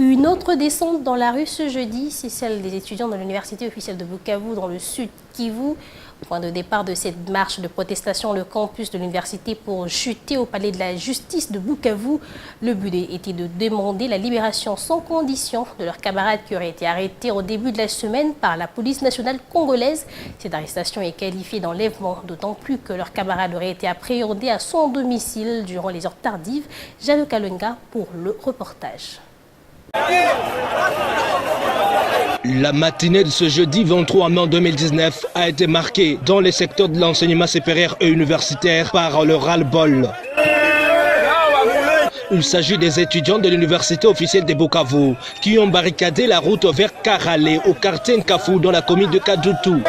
Une autre descente dans la rue ce jeudi, c'est celle des étudiants de l'université officielle de Bukavu dans le sud Kivu. Point de départ de cette marche de protestation, le campus de l'université pour chuter au palais de la justice de Bukavu. Le but était de demander la libération sans condition de leurs camarades qui auraient été arrêtés au début de la semaine par la police nationale congolaise. Cette arrestation est qualifiée d'enlèvement, d'autant plus que leurs camarades auraient été appréhendés à son domicile durant les heures tardives. Jeanne Kalunga pour le reportage. La matinée de ce jeudi 23 mai 2019 a été marquée dans les secteurs de l'enseignement supérieur et universitaire par le ras-le-bol. Il s'agit des étudiants de l'université officielle de Bukavu qui ont barricadé la route vers Karale au quartier Nkafou dans la commune de Kadutu.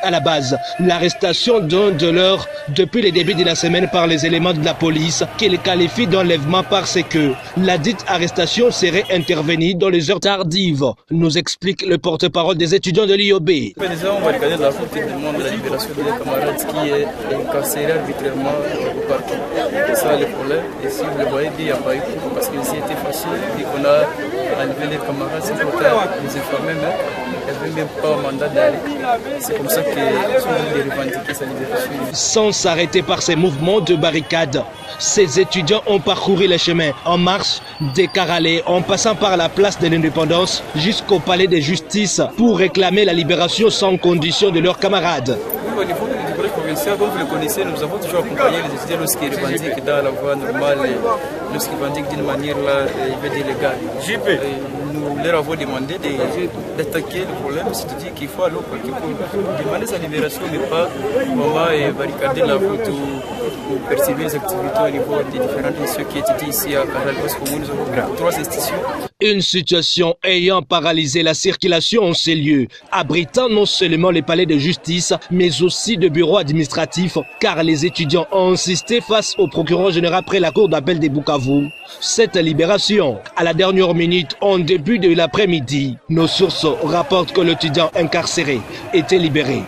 À la base, l'arrestation d'un de leurs depuis le début de la semaine par les éléments de la police qui les qualifient d'enlèvement parce que la dite arrestation serait intervenue dans les heures tardives, nous explique le porte-parole des étudiants de l'IOB. Les gens ont barricadé la route et demandent la libération de leurs camarades qui est incarcéré arbitrairement au parquet. C'est ça le problème. Et si vous le voyez, il n'y a pas eu cours parce qu'ils étaient fâchés et qu'on a enlevé les camarades, c'est pour les informer même. Il n'y avait même pas mandat d'arrêt. C'est comme ça qu'ils ont voulu revendiquer sa libération. Sans s'arrêter par ces mouvements de barricade, ces étudiants ont parcouru les chemins en marche des Karale en passant par la place de l'Indépendance jusqu'au palais de justice pour réclamer la libération sans condition de leurs camarades. Oui, au niveau du collège provincial, comme vous le connaissez, nous avons toujours accompagné les étudiants lorsqu'ils revendiquent dans la voie normale, lorsqu'ils revendiquent d'une manière illégale. Nous leur avons demandé d'attaquer le problème, c'est-à-dire qu'il faut aller au parquet pour demander sa libération, mais pas vraiment barricader la route ou percevoir les activités au niveau des différentes institutions qui étaient ici à Karale, parce que nous avons 3 institutions. Une situation ayant paralysé la circulation en ces lieux, abritant non seulement les palais de justice, mais aussi de bureaux administratifs, car les étudiants ont insisté face au procureur général après la cour d'appel de Bukavu. Cette libération, à la dernière minute, en début de l'après-midi, nos sources rapportent que l'étudiant incarcéré était libéré.